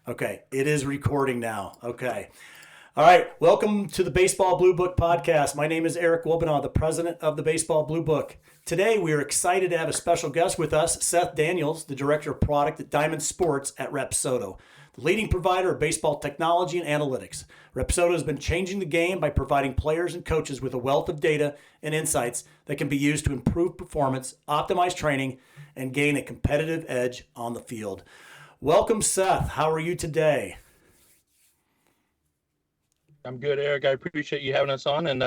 Okay, it is recording now. Okay. All right, welcome to the Baseball Blue Book podcast. My name is Eric Wobenaw, the president of the Baseball Blue Book. Today, we are excited to have a special guest with us, Seth Daniels, the director of product at Diamond Sports at Rapsodo, the leading provider of baseball technology and analytics. Rapsodo has been changing the game by providing players and coaches with a wealth of data and insights that can be used to improve performance, optimize training, and gain a competitive edge on the field. Welcome, Seth. How are you today? I'm good, Eric. I appreciate you having us on, and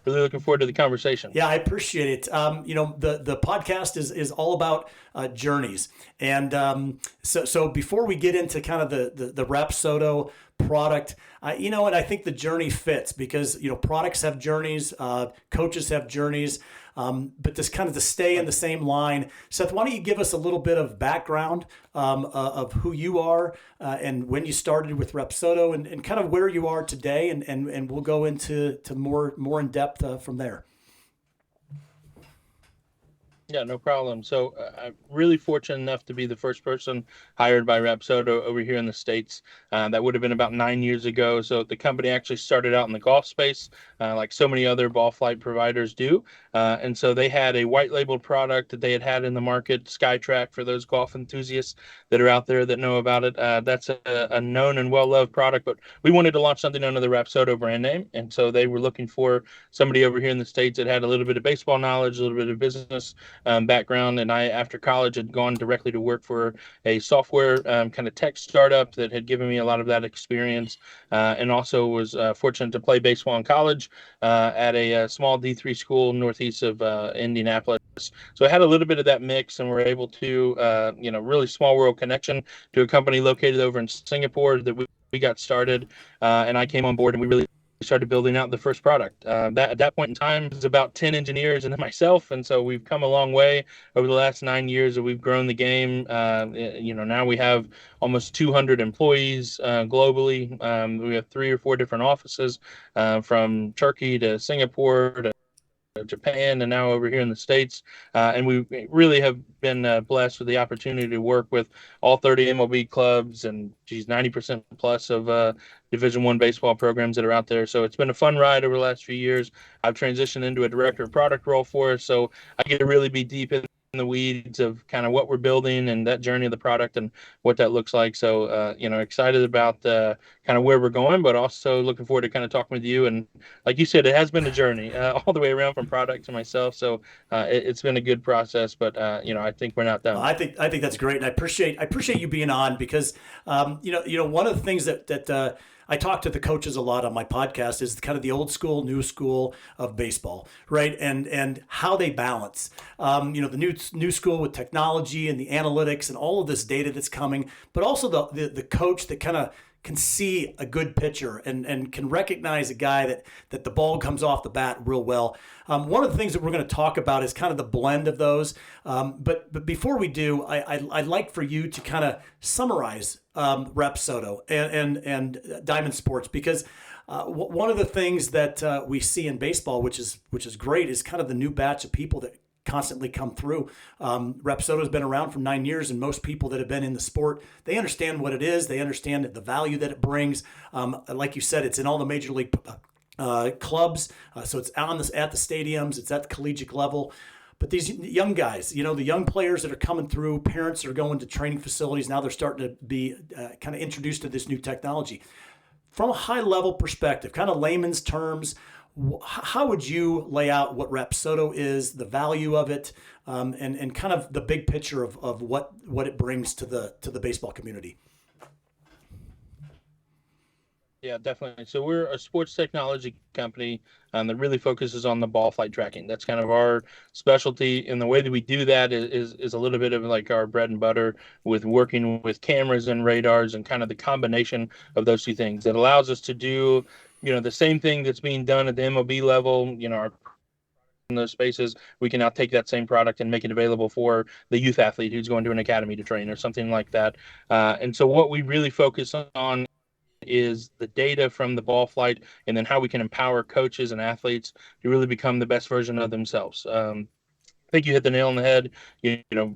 really looking forward to the conversation. Yeah, I appreciate it. The podcast is all about journeys, and so before we get into kind of the Rapsodo product, and I think the journey fits because products have journeys, coaches have journeys, but just kind of to stay in the same line. Seth, why don't you give us a little bit of background of who you are and when you started with Rapsodo and kind of where you are today, and we'll go into more in depth from there. Yeah, no problem. So I'm really fortunate enough to be the first person hired by Rapsodo over here in the States. That would have been about 9 years ago. So the company actually started out in the golf space, like so many other ball flight providers do. And so they had a white labeled product that they had in the market, SkyTrack, for those golf enthusiasts that are out there that know about it. That's a known and well-loved product, but we wanted to launch something under the Rapsodo brand name. And so they were looking for somebody over here in the States that had a little bit of baseball knowledge, a little bit of business background, and I, after college, had gone directly to work for a software kind of tech startup that had given me a lot of that experience, and also was fortunate to play baseball in college at a small D3 school northeast of Indianapolis. So I had a little bit of that mix, and were able to, really small world connection to a company located over in Singapore that we got started, and I came on board, and we really started building out the first product. That at that point in time it was about 10 engineers and then myself, and so we've come a long way over the last 9 years that we've grown the game. Now we have almost 200 employees globally. We have 3 or 4 different offices, from Turkey to Singapore to Japan, and now over here in the States. And we really have been blessed with the opportunity to work with all 30 MLB clubs and 90% plus of Division One baseball programs that are out there. So it's been a fun ride over the last few years. I've transitioned into a director of product role for us, so I get to really be deep in the weeds of kind of what we're building and that journey of the product and what that looks like. So, excited about kind of where we're going, but also looking forward to kind of talking with you. And like you said, it has been a journey all the way around from product to myself. So it's been a good process, but I think we're not done. I think that's great, and I appreciate you being on because one of the things that I talk to the coaches a lot on my podcast is kind of the old school, new school of baseball, right? And how they balance, the new school with technology and the analytics and all of this data that's coming, but also the coach that kind of can see a good pitcher and can recognize a guy that the ball comes off the bat real well. One of the things that we're going to talk about is kind of the blend of those. But before we do, I'd like for you to kind of summarize Rapsodo and Diamond Sports, because one of the things that we see in baseball, which is great, is kind of the new batch of people that constantly come through. Rapsodo has been around for 9 years, and most people that have been in the sport, they understand what it is. They understand the value that it brings. Like you said, it's in all the major league clubs, so it's at the stadiums, it's at the collegiate level. But these young guys, the young players that are coming through, parents that are going to training facilities, now they're starting to be kind of introduced to this new technology. From a high level perspective, kind of layman's terms, how would you lay out what Rapsodo is, the value of it, and kind of the big picture of what it brings to the baseball community? Yeah, definitely. So we're a sports technology company that really focuses on the ball flight tracking. That's kind of our specialty, and the way that we do that is a little bit of like our bread and butter, with working with cameras and radars and kind of the combination of those two things. It allows us to do, the same thing that's being done at the MLB level. Our in those spaces, we can now take that same product and make it available for the youth athlete who's going to an academy to train or something like that. And so what we really focus on is the data from the ball flight, and then how we can empower coaches and athletes to really become the best version of themselves. think you hit the nail on the head.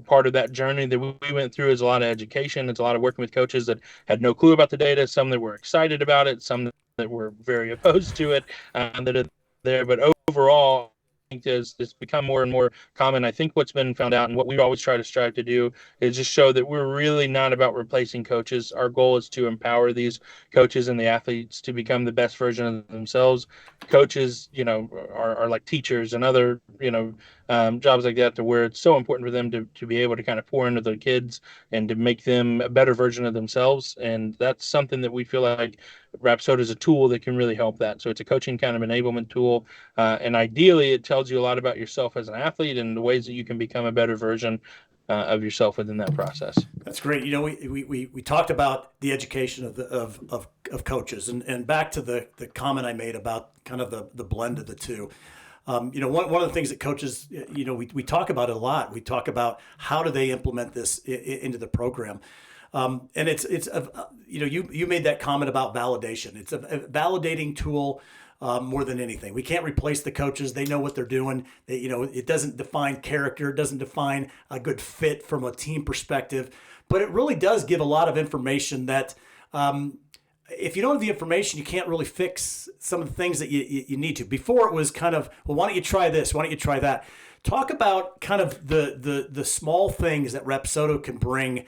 Part of that journey that we went through is a lot of education. It's a lot of working with coaches that had no clue about the data, some that were excited about it, some that were very opposed to it, that are there. But overall, I think it's become more and more common. I think what's been found out and what we always try to strive to do is just show that we're really not about replacing coaches. Our goal is to empower these coaches and the athletes to become the best version of themselves. Coaches, are like teachers and other, jobs like that, to where it's so important for them to be able to kind of pour into their kids and to make them a better version of themselves. And that's something that we feel like Rapsodo is a tool that can really help that. So it's a coaching kind of enablement tool. And ideally, it tells you a lot about yourself as an athlete and the ways that you can become a better version of yourself within that process. That's great. We talked about the education of coaches, and back to the comment I made about kind of the blend of the two. One of the things that coaches, we talk about it a lot. We talk about how do they implement this into the program. And you made that comment about validation. It's a validating tool more than anything. We can't replace the coaches. They know what they're doing. It doesn't define character. It doesn't define a good fit from a team perspective, but it really does give a lot of information that, if you don't have the information, you can't really fix some of the things that you need to. Before it was kind of, well, why don't you try this? Why don't you try that? Talk about kind of the small things that Rapsodo can bring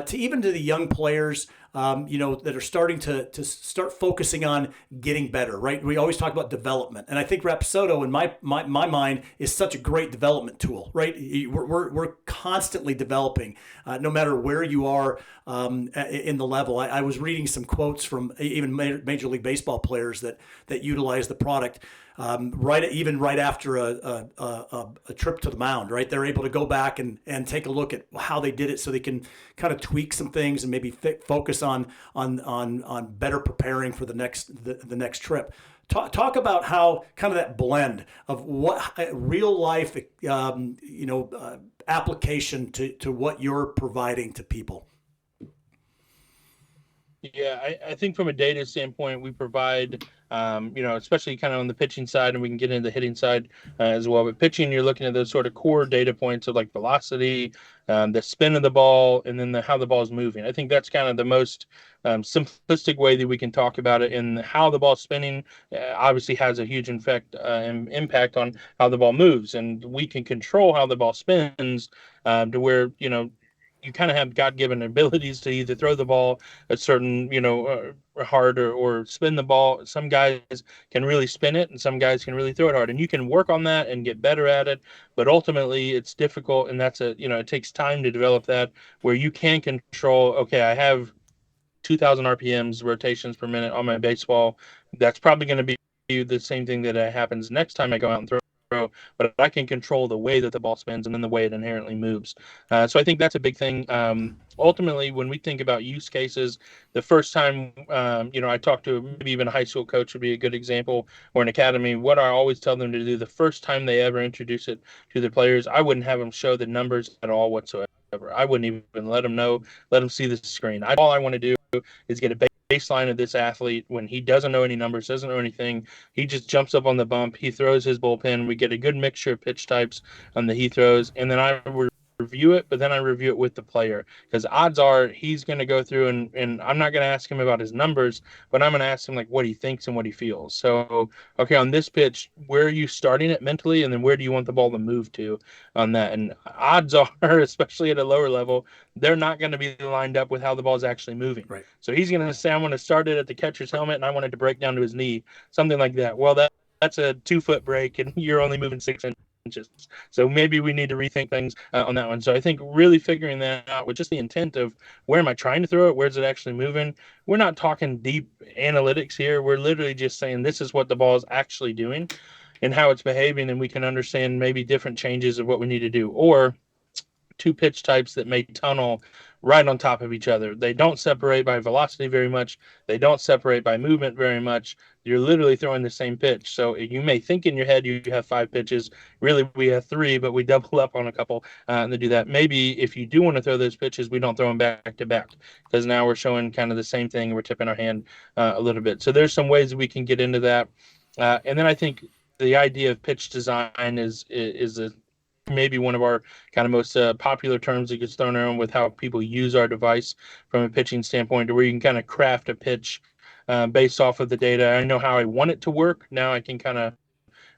to even to the young players, that are starting to start focusing on getting better, right? We always talk about development. And I think Rapsodo, in my mind, is such a great development tool, right? We're constantly developing, no matter where you are in the level. I was reading some quotes from even Major League Baseball players that utilize the product. Right after a trip to the mound, right? They're able to go back and take a look at how they did it, so they can kind of tweak some things and maybe focus on better preparing for the next trip. Talk about how kind of that blend of what real life, application to what you're providing to people. Yeah, I think from a data standpoint, we provide, especially kind of on the pitching side, and we can get into the hitting side as well. But pitching, you're looking at those sort of core data points of like velocity, the spin of the ball, and then how the ball is moving. I think that's kind of the most simplistic way that we can talk about it. And how the ball's spinning obviously has a huge impact on how the ball moves, and we can control how the ball spins to where you kind of have God-given abilities to either throw the ball a certain, hard, or spin the ball. Some guys can really spin it, and some guys can really throw it hard. And you can work on that and get better at it. But ultimately, it's difficult, and it takes time to develop that, where you can control, okay, I have 2,000 RPMs, rotations per minute on my baseball. That's probably going to be the same thing that happens next time I go out and throw, but I can control the way that the ball spins and then the way it inherently moves. So I think that's a big thing. Ultimately, when we think about use cases, the first time, I talk to maybe even a high school coach would be a good example, or an academy. What I always tell them to do the first time they ever introduce it to their players, I wouldn't have them show the numbers at all whatsoever. I wouldn't even let them see the screen. All I want to do is get a baseline of this athlete when he doesn't know any numbers, doesn't know anything. He just jumps up on the bump. He throws his bullpen. We get a good mixture of pitch types that he throws, and then I review it, but then I review it with the player, because odds are he's going to go through and I'm not going to ask him about his numbers, but I'm going to ask him like what he thinks and what he feels. So, okay, on this pitch, where are you starting it mentally, and then where do you want the ball to move to on that? And odds are, especially at a lower level, they're not going to be lined up with how the ball is actually moving. Right. So he's going to say, I want to start it at the catcher's helmet, and I want it to break down to his knee, something like that. Well, that's a 2-foot break, and you're only moving 6 inches. So maybe we need to rethink things on that one. So I think really figuring that out with just the intent of where am I trying to throw it? Where's it actually moving? We're not talking deep analytics here. We're literally just saying this is what the ball is actually doing and how it's behaving, and we can understand maybe different changes of what we need to do. Or two pitch types that may tunnel right on top of each other. They don't separate by velocity very much. They don't separate by movement very much. You're literally throwing the same pitch. So you may think in your head you have 5 pitches. Really, we have 3, but we double up on a couple and to do that. Maybe if you do want to throw those pitches, we don't throw them back to back, because now we're showing kind of the same thing. We're tipping our hand a little bit. So there's some ways we can get into that. And then I think the idea of pitch design is a maybe one of our kind of most popular terms that gets thrown around with how people use our device from a pitching standpoint, to where you can kind of craft a pitch based off of the data. I know how I want it to work. Now I can kind of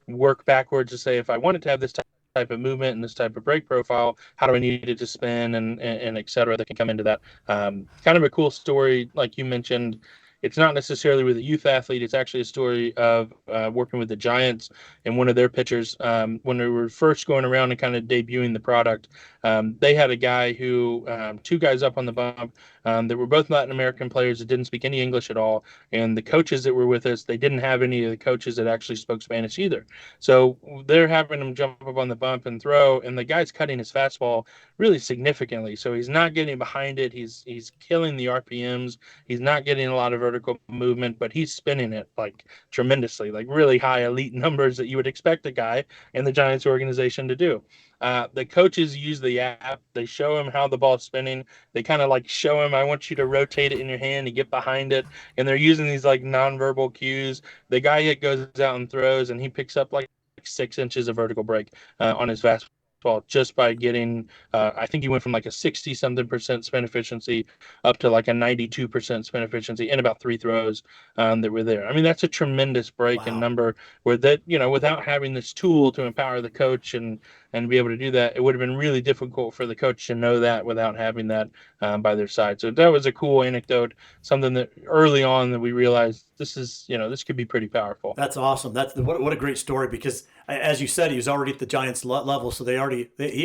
work backwards to say, if I wanted to have this type of movement and this type of break profile, how do I need it to spin, and et cetera, that can come into that. Kind of a cool story, like you mentioned. It's not necessarily with a youth athlete. It's actually a story of working with the Giants and one of their pitchers. When they were first going around and kind of debuting the product, they had a guy who, two guys up on the bump, that were both Latin American players that didn't speak any English at all. And the coaches that were with us, they didn't have any of the coaches that actually spoke Spanish either. So they're having him jump up on the bump and throw, and the guy's cutting his fastball really significantly. So he's not getting behind it. He's killing the RPMs. He's not getting a lot of vertical movement, but he's spinning it like tremendously, like really high elite numbers that you would expect a guy in the Giants organization to do. The coaches use the app. They show him how the ball's spinning. They kind of like show him, I want you to rotate it in your hand and get behind it. And they're using these like nonverbal cues. The guy goes out and throws, and he picks up like 6 inches of vertical break on his fastball just by getting, I think he went from like a 60 something percent spin efficiency up to like a 92% spin efficiency in about 3 throws that were there. I mean, that's a tremendous break and number, where that, without having this tool to empower the coach and be able to do that, it would have been really difficult for the coach to know that without having that by their side. So that was a cool anecdote, something that early on that we realized this could be pretty powerful. That's awesome. What a great story, because as you said, he was already at the Giants level, so he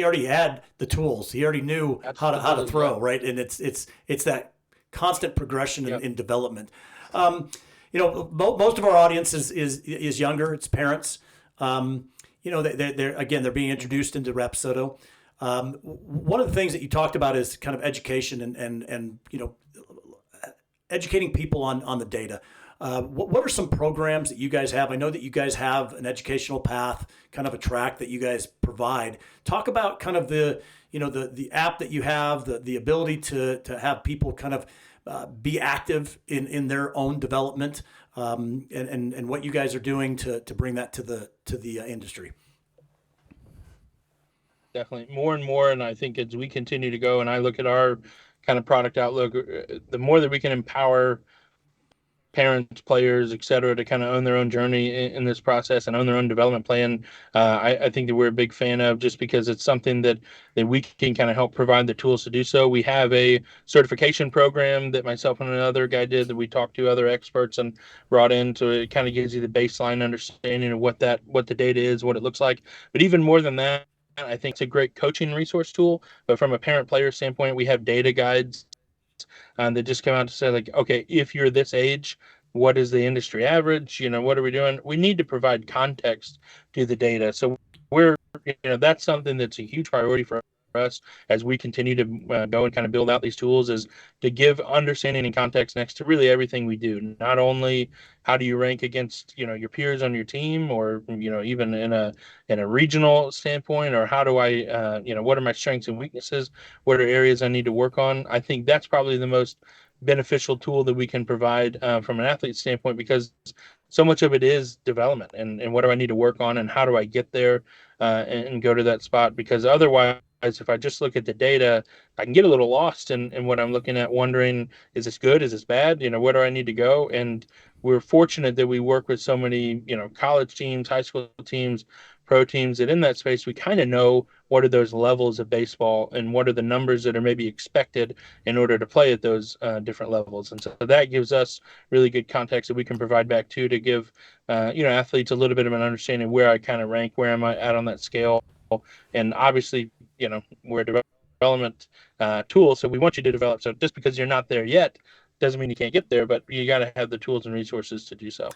already had the tools. He already knew how to throw, right? And it's that constant progression in development. Most of our audience is younger. It's parents. They're being introduced into Rapsodo. One of the things that you talked about is kind of education and educating people on the data. What are some programs that you guys have? I know that you guys have an educational path, kind of a track that you guys provide. Talk about kind of the app that you have, the ability to have people kind of be active in their own development, and what you guys are doing to bring that to the industry. Definitely more and more. And I think as we continue to go and I look at our kind of product outlook, the more that we can empower parents, players, et cetera, to kind of own their own journey in this process and own their own development plan. I think that we're a big fan of, just because it's something that we can kind of help provide the tools to do so. We have a certification program that myself and another guy did, that we talked to other experts and brought in, so it kind of gives you the baseline understanding of what the data is, what it looks like. But even more than that, I think it's a great coaching resource tool. But from a parent player standpoint, we have data guides that just come out to say, like, okay, if you're this age, what is the industry average? What are we doing? We need to provide context to the data. So that's something that's a huge priority for us as we continue to go and kind of build out these tools, is to give understanding and context next to really everything we do. Not only how do you rank against your peers on your team, or even in a regional standpoint, or how do I what are my strengths and weaknesses, what are areas I need to work on. I think that's probably the most beneficial tool that we can provide from an athlete standpoint, because so much of it is development and what do I need to work on and how do I get there and go to that spot. Because otherwise, if I just look at the data, I can get a little lost in what I'm looking at, wondering, is this good? Is this bad? Where do I need to go? And we're fortunate that we work with so many, college teams, high school teams, pro teams, that in that space, we kind of know what are those levels of baseball and what are the numbers that are maybe expected in order to play at those different levels. And so that gives us really good context that we can provide back to give, athletes a little bit of an understanding where I kind of rank, where am I at on that scale. And obviously, we're a development tool, so we want you to develop. So just because you're not there yet doesn't mean you can't get there, but you got to have the tools and resources to do so.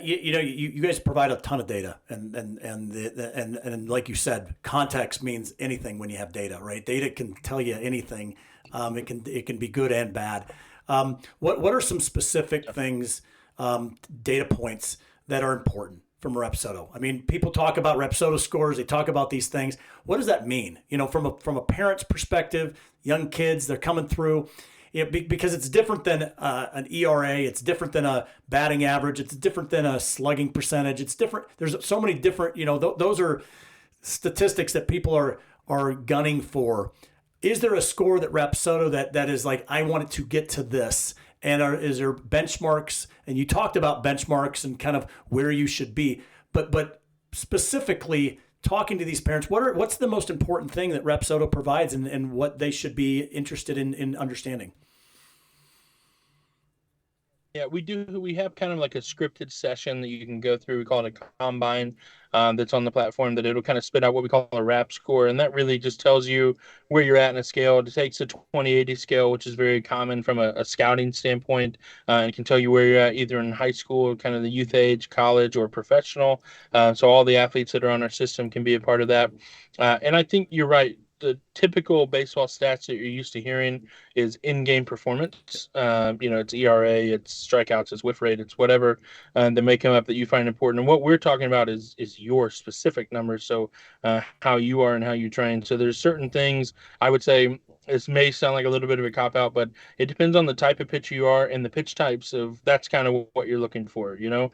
You guys provide a ton of data, and like you said, context means anything when you have data, right? Data can tell you anything. It can be good and bad. What are some specific things, data points that are important from Rapsodo? I mean, people talk about Rapsodo scores. They talk about these things. What does that mean? From a parent's perspective, young kids, they're coming through. Because it's different than an ERA, it's different than a batting average, it's different than a slugging percentage. It's different. There's so many different. Those are statistics that people are gunning for, is there a score that Rapsodo that is like, I want it to get to this? And is there benchmarks? And you talked about benchmarks and kind of where you should be, but specifically talking to these parents, what's the most important thing that Rapsodo provides, and what they should be interested in understanding? Yeah, we do. We have kind of like a scripted session that you can go through. We call it a combine, that's on the platform, that it'll kind of spit out what we call a RAP score. And that really just tells you where you're at in a scale. It takes a 20/80 scale, which is very common from a scouting standpoint, and can tell you where you're at either in high school, kind of the youth age, college, or professional. So all the athletes that are on our system can be a part of that. And I think you're right. The typical baseball stats that you're used to hearing is in-game performance. It's ERA, it's strikeouts, it's whiff rate, it's whatever that may come up that you find important. And what we're talking about is your specific numbers. So how you are and how you train. So there's certain things I would say. This may sound like a little bit of a cop out, but it depends on the type of pitcher you are and the pitch types of. That's kind of what you're looking for. To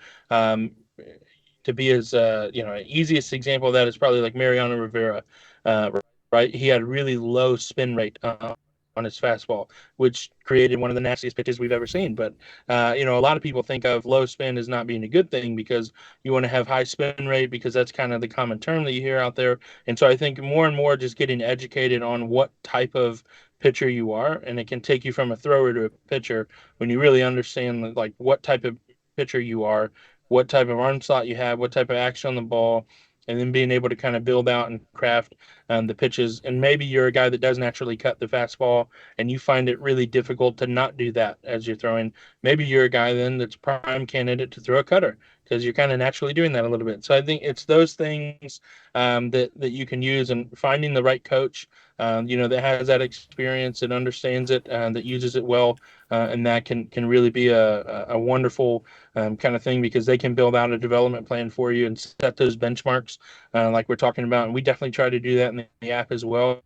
be as easiest example of that is probably like Mariano Rivera. Uh, right? He had really low spin rate on his fastball, which created one of the nastiest pitches we've ever seen. But a lot of people think of low spin as not being a good thing because you want to have high spin rate, because that's kind of the common term that you hear out there. And so I think more and more just getting educated on what type of pitcher you are, and it can take you from a thrower to a pitcher when you really understand like what type of pitcher you are, what type of arm slot you have, what type of action on the ball, and then being able to kind of build out and craft the pitches. And maybe you're a guy that does naturally cut the fastball and you find it really difficult to not do that as you're throwing. Maybe you're a guy then that's prime candidate to throw a cutter because you're kind of naturally doing that a little bit. So I think it's those things that you can use, and finding the right coach, that has that experience and understands it, that uses it well, and that can really be a wonderful kind of thing, because they can build out a development plan for you and set those benchmarks like we're talking about. And we definitely try to do that in the app as well.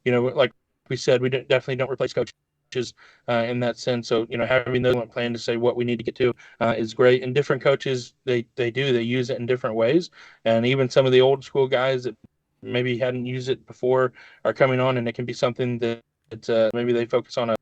Like we said, we definitely don't replace coaches in that sense. So, having those plan to say what we need to get to is great. And different coaches, they use it in different ways. And even some of the old school guys that maybe hadn't used it before are coming on, and it can be something that maybe they focus on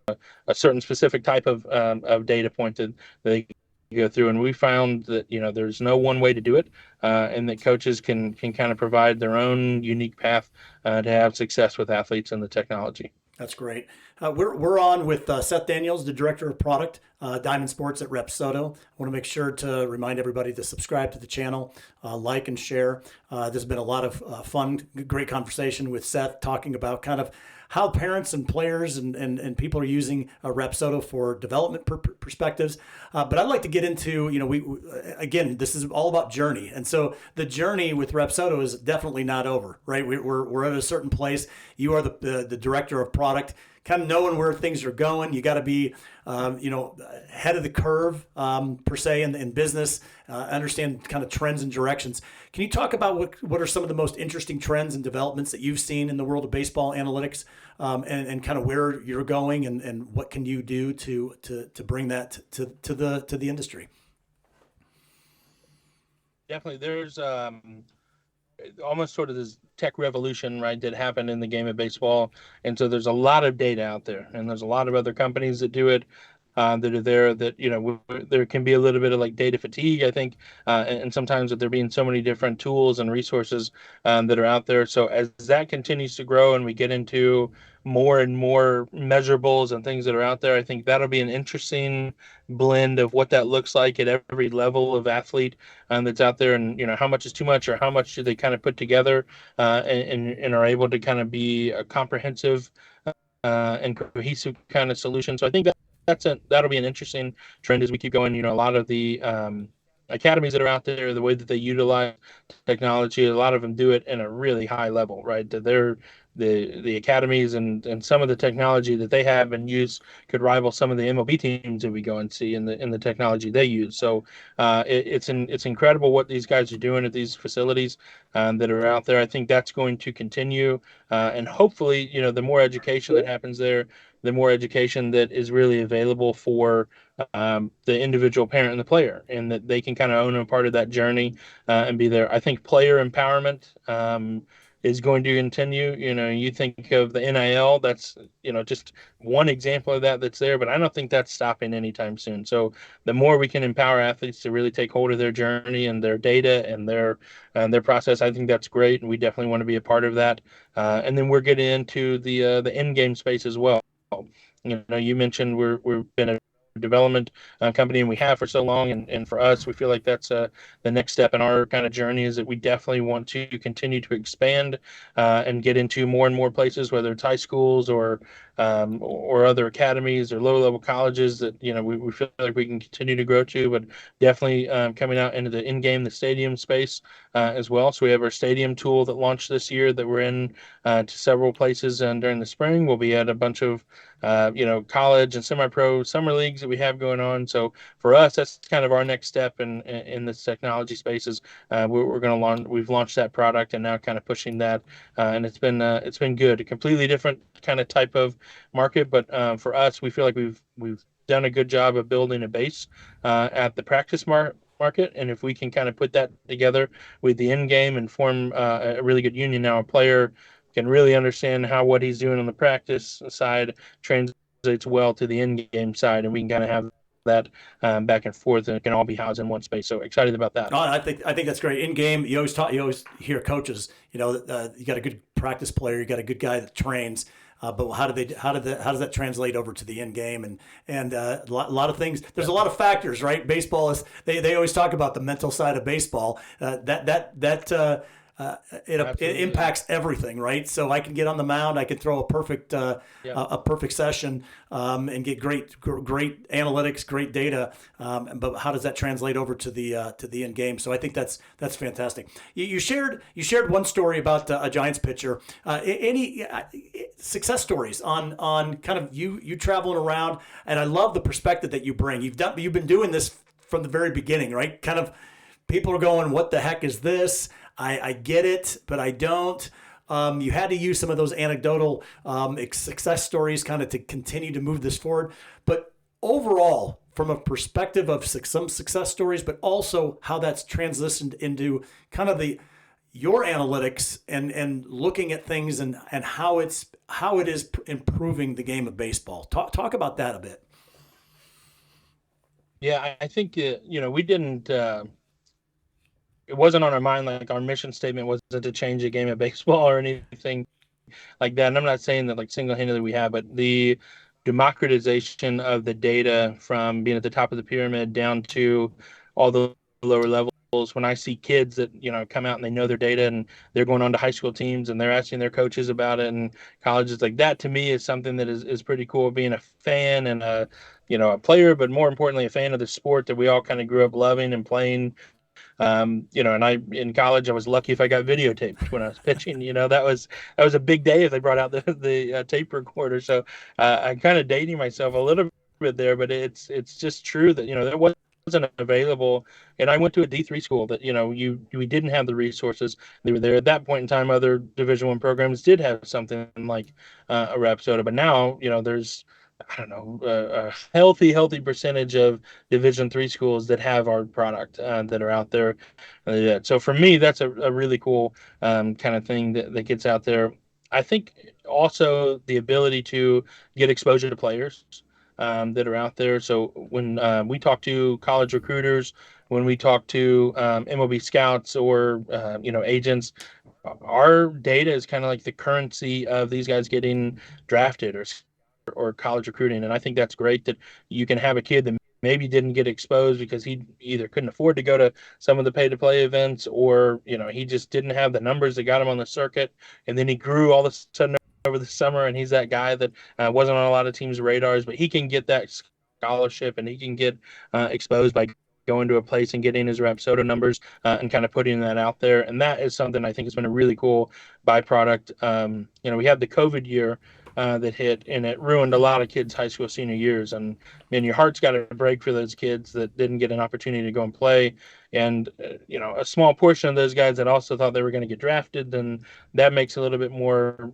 a certain specific type of data point that they go through. And we found that there's no one way to do it, and that coaches can kind of provide their own unique path to have success with athletes and the technology. That's great. We're on with Seth Daniels, the director of product, Diamond Sports at Rapsodo. I want to make sure to remind everybody to subscribe to the channel, like and share. There's been a lot of fun, great conversation with Seth, talking about kind of how parents and players and people are using Rapsodo for development perspectives. But I'd like to get into, again, this is all about journey. And so the journey with Rapsodo is definitely not over, right? We're at a certain place. You are the director of product, kind of knowing where things are going. You got to be, ahead of the curve, per se, in business, understand kind of trends and directions. Can you talk about what are some of the most interesting trends and developments that you've seen in the world of baseball analytics, and kind of where you're going, and what can you do to bring that to the industry? Definitely. There's almost sort of this tech revolution, right, that happened in the game of baseball. And so there's a lot of data out there, and there's a lot of other companies that do it, that are there, that, there can be a little bit of like data fatigue, I think, and sometimes with there being so many different tools and resources that are out there. So as that continues to grow and we get into more and more measurables and things that are out there, I think that'll be an interesting blend of what that looks like at every level of athlete that's out there, and how much is too much, or how much do they kind of put together, and are able to kind of be a comprehensive and cohesive kind of solution. So I think that'll be an interesting trend as we keep going. A lot of the academies that are out there, the way that they utilize technology, a lot of them do it in a really high level, right? They're the academies and some of the technology that they have and use could rival some of the MLB teams that we go and see in the technology they use. So it's incredible what these guys are doing at these facilities that are out there. I think that's going to continue, and hopefully, the more education that happens there, the more education that is really available for the individual parent and the player, and that they can kind of own a part of that journey and be there. I think player empowerment is going to continue. You think of the NIL, that's just one example of that that's there, but I don't think that's stopping anytime soon. So the more we can empower athletes to really take hold of their journey and their data and their process, I think that's great, and we definitely want to be a part of that. And then we're getting into the in game space as well. You mentioned we've been a development company, and we have for so long, and for us, we feel like that's the next step in our kind of journey, is that we definitely want to continue to expand and get into more and more places, whether it's high schools or other academies or low level colleges that we feel like we can continue to grow to, but definitely coming out into the in-game, the stadium space as well. So we have our stadium tool that launched this year that we're in to several places, and during the spring we'll be at a bunch of college and semi-pro summer leagues that we have going on. So for us, that's kind of our next step in this technology space. Is we're going to launch. We've launched that product and now kind of pushing that, and it's been good. A completely different kind of type of market, but for us, we feel like we've done a good job of building a base at the practice market, and if we can kind of put that together with the end game and form a really good union, now a player can really understand how what he's doing on the practice side translates well to the in game side, and we can kind of have that back and forth, and it can all be housed in one space. So excited about that. Oh, I think that's great. In game, you always hear coaches. You got a good practice player, you got a good guy that trains. But how does that translate over to the end game, and a lot of things? There's a lot of factors, right? Baseball is they always talk about the mental side of baseball. It impacts everything, right? So I can get on the mound, I can throw a perfect session, and get great analytics, great data. But how does that translate over to the end game? So I think that's fantastic. You shared one story about a Giants pitcher. Any success stories on kind of you traveling around? And I love the perspective that you bring. You've been doing this from the very beginning, right? Kind of people are going, what the heck is this? I get it, but I don't. You had to use some of those anecdotal success stories kind of to continue to move this forward. But overall, from a perspective of some success stories, but also how that's transitioned into kind of your analytics and looking at things and how it is improving the game of baseball. Talk about that a bit. Yeah, I think we didn't. It wasn't on our mind. Like, our mission statement wasn't to change the game of baseball or anything like that. And I'm not saying that like single-handedly we have, but the democratization of the data from being at the top of the pyramid down to all the lower levels. When I see kids that come out and they know their data and they're going on to high school teams and they're asking their coaches about it, and colleges, like that, to me is something that is pretty cool. Being a fan and a player, but more importantly a fan of the sport that we all kind of grew up loving and playing. And I, in college, I was lucky if I got videotaped when I was pitching. That was a big day if they brought out the tape recorder. So I'm kind of dating myself a little bit there, but it's just true that that wasn't available. And I went to a D3 school that we didn't have the resources. They were there at that point in time. Other Division I programs did have something like a Rapsodo, but now there's, I don't know, a healthy percentage of Division III schools that have our product that are out there. So for me, that's a really cool kind of thing that gets out there. I think also the ability to get exposure to players that are out there. So when we talk to college recruiters, when we talk to MLB scouts or agents, our data is kind of like the currency of these guys getting drafted or college recruiting. And I think that's great that you can have a kid that maybe didn't get exposed because he either couldn't afford to go to some of the pay to play events, or he just didn't have the numbers that got him on the circuit, and then he grew all of a sudden over the summer, and he's that guy that wasn't on a lot of teams' radars, but he can get that scholarship and he can get exposed by going to a place and getting his Rapsodo numbers and kind of putting that out there. And that is something I think has been a really cool byproduct. We had the COVID year that hit, and it ruined a lot of kids' high school senior years. And man, your heart's got to break for those kids that didn't get an opportunity to go and play. And a small portion of those guys that also thought they were going to get drafted, then that makes a little bit more,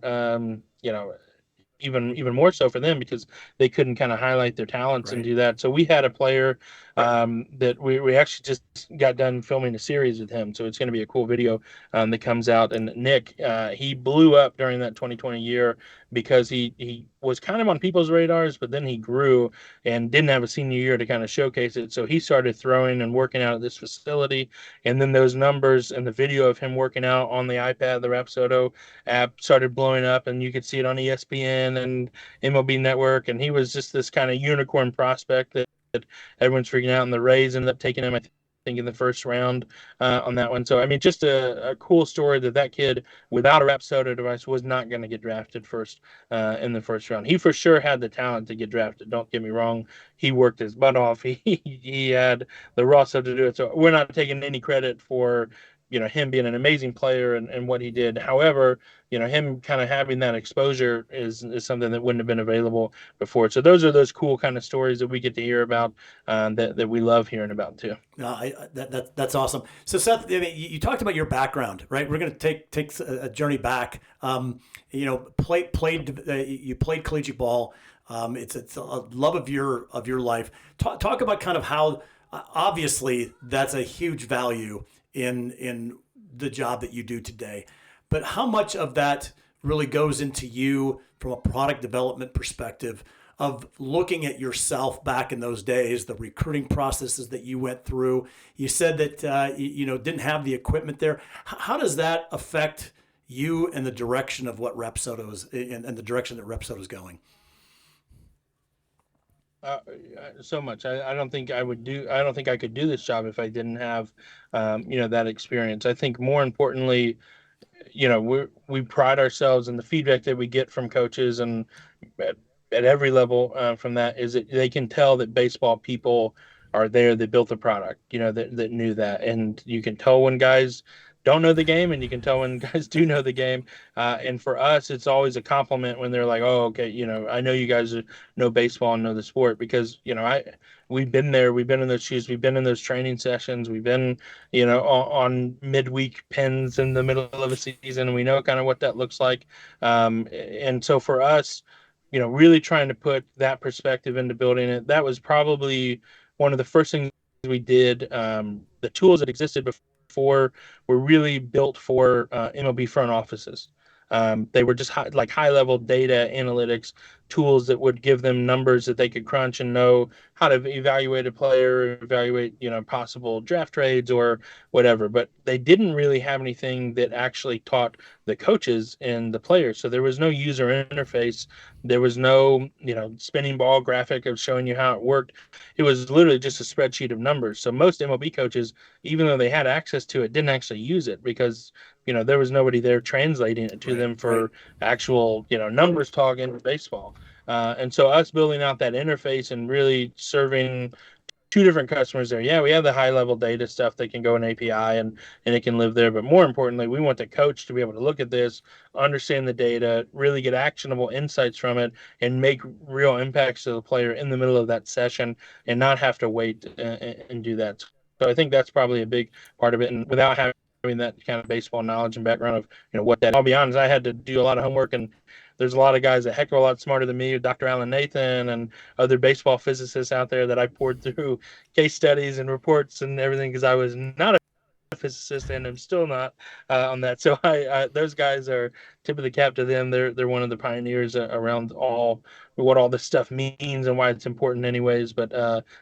even more so for them because they couldn't kind of highlight their talents and Right. do that. So we had a player that we actually just got done filming a series with him. So it's going to be a cool video that comes out. And Nick, he blew up during that 2020 year because he was kind of on people's radars, but then he grew and didn't have a senior year to kind of showcase it. So he started throwing and working out at this facility. And then those numbers and the video of him working out on the iPad, the Rapsodo app, started blowing up, and you could see it on ESPN and MLB Network. And he was just this kind of unicorn prospect that everyone's freaking out. And the Rays ended up taking him, I think, in the first round on that one. So, I mean, just a cool story that kid without a Rapsodo device was not going to get drafted first in the first round. He for sure had the talent to get drafted. Don't get me wrong. He worked his butt off. He had the raw stuff to do it. So we're not taking any credit for him being an amazing player and what he did. However, him kind of having that exposure is something that wouldn't have been available before. So those are those cool kind of stories that we get to hear about that we love hearing about too. That's awesome. So Seth, I mean, you talked about your background, right? We're going to take a journey back. You played collegiate ball. It's a love of your life. Talk about kind of how obviously that's a huge value in the job that you do today, but how much of that really goes into you from a product development perspective of looking at yourself back in those days, the recruiting processes that you went through? You said that you didn't have the equipment there. How does that affect you and the direction of what Rapsodo is and the direction that Rapsodo is going? So much. I don't think I would do. I don't think I could do this job if I didn't have, that experience. I think more importantly, we pride ourselves in the feedback that we get from coaches and at every level from that is that they can tell that baseball people are there. They built the product, that knew that, and you can tell when guys don't know the game, and you can tell when guys do know the game. And for us, it's always a compliment when they're like, "Oh, okay, I know you guys know baseball and know the sport," because we've been there, we've been in those shoes, we've been in those training sessions, we've been on midweek pins in the middle of a season, and we know kind of what that looks like. And so for us, really trying to put that perspective into building it, that was probably one of the first things we did. The tools that existed before were really built for MLB front offices. They were just high level data analytics tools that would give them numbers that they could crunch and know how to evaluate a player, evaluate possible draft trades or whatever. But they didn't really have anything that actually taught the coaches and the players. So there was no user interface. There was no spinning ball graphic of showing you how it worked. It was literally just a spreadsheet of numbers. So most MLB coaches, even though they had access to it, didn't actually use it because there was nobody there translating it to them for actual, numbers talk in baseball. And so us building out that interface and really serving two different customers there. Yeah, we have the high level data stuff that can go in API and it can live there. But more importantly, we want the coach to be able to look at this, understand the data, really get actionable insights from it, and make real impacts to the player in the middle of that session and not have to wait and do that. So I think that's probably a big part of it. And without having that kind of baseball knowledge and background of what that. I'll be honest, I had to do a lot of homework, and there's a lot of guys a heck of a lot smarter than me, Dr. Alan Nathan and other baseball physicists out there that I poured through case studies and reports and everything because I was not a physicist and I'm still not on that. So I those guys are tip of the cap to them. They're one of the pioneers around what all this stuff means and why it's important anyways. But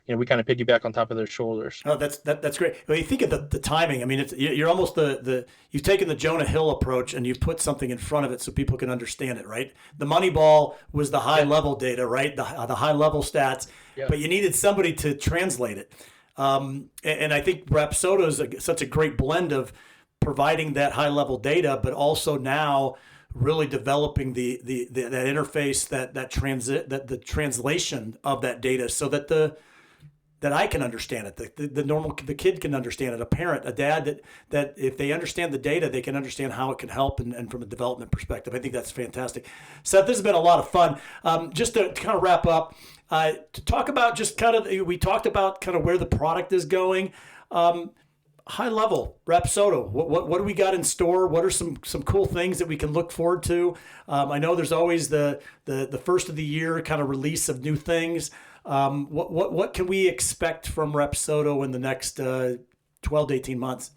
we kind of piggyback on top of their shoulders. Oh, that's great. When you think of the timing, I mean, you're almost you've taken the Jonah Hill approach and you've put something in front of it so people can understand it, right? The Moneyball was the high level data, right? The high level stats, but you needed somebody to translate it. And I think Rapsodo is such a great blend of providing that high level data, but also now really developing that interface, the translation of that data, so that I can understand it, the kid can understand it, a parent, a dad, that if they understand the data, they can understand how it can help, and from a development perspective, I think that's fantastic. Seth, this has been a lot of fun. Just to kind of wrap up, to talk about just kind of, we talked about kind of where the product is going. high level, Rapsodo, what do we got in store? What are some cool things that we can look forward to? I know there's always the first of the year kind of release of new things. What can we expect from Rapsodo in the next 12 to 18 months?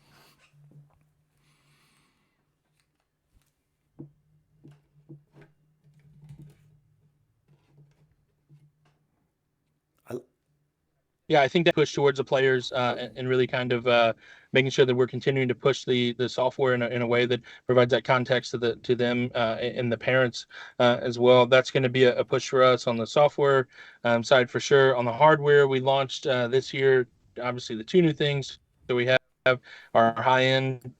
Yeah, I think that push towards the players and really kind of making sure that we're continuing to push the software in a way that provides that context to them and the parents as well. That's going to be a push for us on the software side for sure. On the hardware, we launched this year, obviously the two new things. So we have our high-end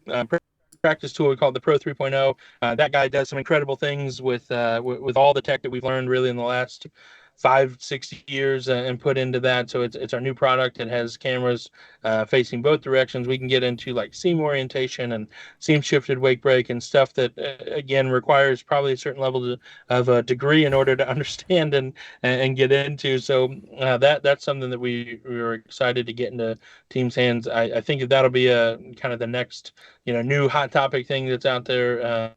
practice tool we call the Pro 3.0. That guy does some incredible things with all the tech that we've learned really in the last 5-6 years and put into that. So it's our new product. It has cameras facing both directions. We can get into like seam orientation and seam shifted wake break and stuff that again requires probably a certain level of a degree in order to understand and get into. So that's something that we were excited to get into teams' hands. I think that that'll be a kind of the next new hot topic thing that's out there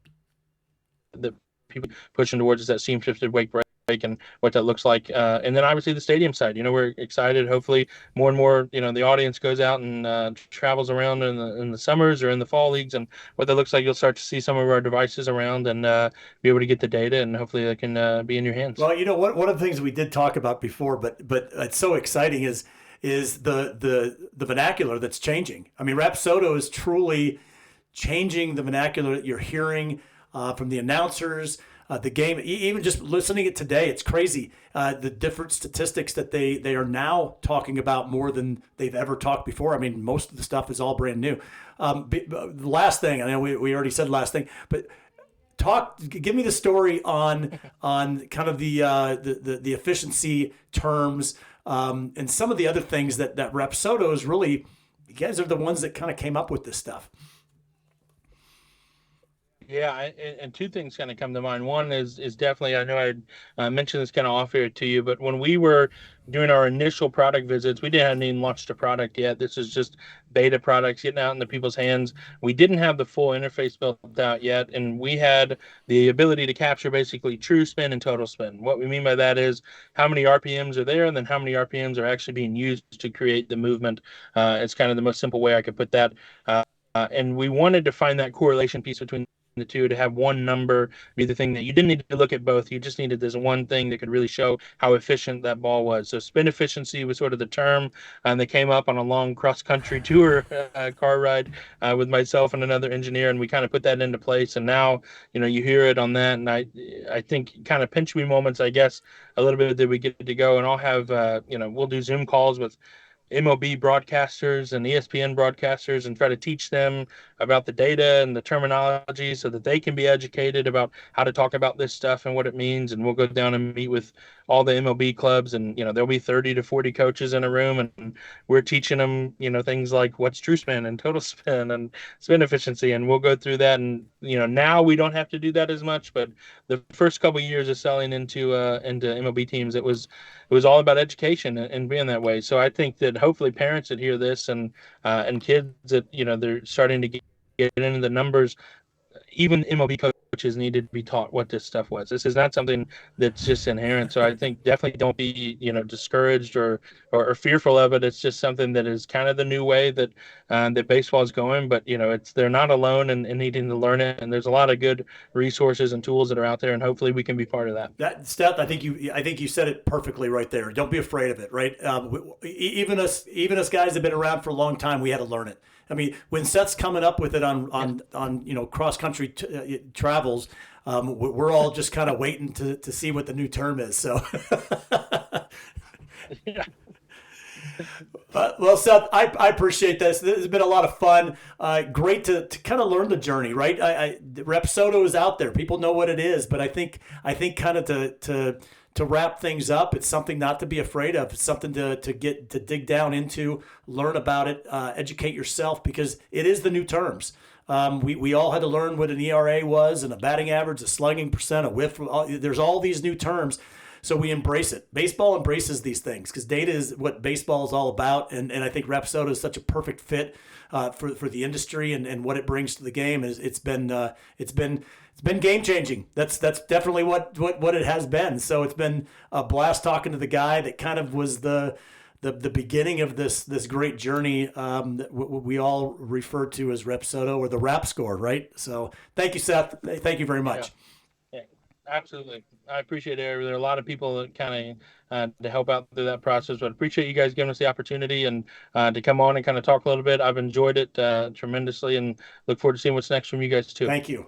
that people pushing towards is that seam shifted wake break and what that looks like. And then obviously the stadium side, we're excited. Hopefully more and more, the audience goes out and travels around in the summers or in the fall leagues, and what that looks like, you'll start to see some of our devices around and be able to get the data, and hopefully they can be in your hands. Well, one of the things we did talk about before, but it's so exciting is the vernacular that's changing. I mean, Rapsodo is truly changing the vernacular that you're hearing from the announcers. The game, even just listening to it today, it's crazy. The different statistics that they are now talking about more than they've ever talked before. I mean, most of the stuff is all brand new. The last thing, I know we already said last thing, but give me the story on kind of the efficiency terms and some of the other things that Rapsodo is really. You guys are the ones that kind of came up with this stuff. Yeah, and two things kind of come to mind. One is definitely, I know I mentioned this kind of off air to you, but when we were doing our initial product visits, we didn't even launched a product yet. This is just beta products getting out into people's hands. We didn't have the full interface built out yet, and we had the ability to capture basically true spin and total spin. What we mean by that is how many RPMs are there, and then how many RPMs are actually being used to create the movement. It's kind of the most simple way I could put that. And we wanted to find that correlation piece between the two, to have one number be the thing that you didn't need to look at both. You just needed this one thing that could really show how efficient that ball was. So spin efficiency was sort of the term, and they came up on a long cross-country tour car ride with myself and another engineer, and we kind of put that into place. And now, you hear it on that, and I think kind of pinch me moments, I guess, a little bit that we get to go, and I'll have, we'll do Zoom calls with MLB broadcasters and ESPN broadcasters and try to teach them about the data and the terminology so that they can be educated about how to talk about this stuff and what it means. And we'll go down and meet with all the MLB clubs, and there'll be 30 to 40 coaches in a room, and we're teaching them things like what's true spin and total spin and spin efficiency, and we'll go through that. And now we don't have to do that as much, but the first couple of years of selling into MLB teams, it was all about education and being that way. So I think that hopefully parents that hear this and kids that they're starting to get into the numbers, even MLB coaches needed to be taught what this stuff was. This is not something that's just inherent. So I think definitely don't be discouraged or fearful of it. It's just something that is kind of the new way that baseball is going. But they're not alone in needing to learn it. And there's a lot of good resources and tools that are out there, and hopefully we can be part of that. Steph, I think you said it perfectly right there. Don't be afraid of it, right? Even us guys have been around for a long time. We had to learn it. I mean, when Seth's coming up with it on cross country travels, we're all just kind of waiting to see what the new term is. So, Yeah. Well, Seth, I appreciate this. This has been a lot of fun. Great to kind of learn the journey, right? Rapsodo is out there. People know what it is, but I think kind of to wrap things up, it's something not to be afraid of. It's something to dig down into, learn about it, educate yourself, because it is the new terms. We all had to learn what an ERA was and a batting average, a slugging percent, a whiff. There's all these new terms. So we embrace it. Baseball embraces these things because data is what baseball is all about. And I think Rapsodo is such a perfect fit for the industry and what it brings to the game. It's been game changing. That's definitely what it has been. So it's been a blast talking to the guy that kind of was the beginning of this great journey that we all refer to as Rapsodo or the Rap Score, right? So thank you, Seth. Thank you very much. Yeah, absolutely. I appreciate it. There are a lot of people that kind of to help out through that process, but I appreciate you guys giving us the opportunity and to come on and kind of talk a little bit. I've enjoyed it tremendously and look forward to seeing what's next from you guys too. Thank you.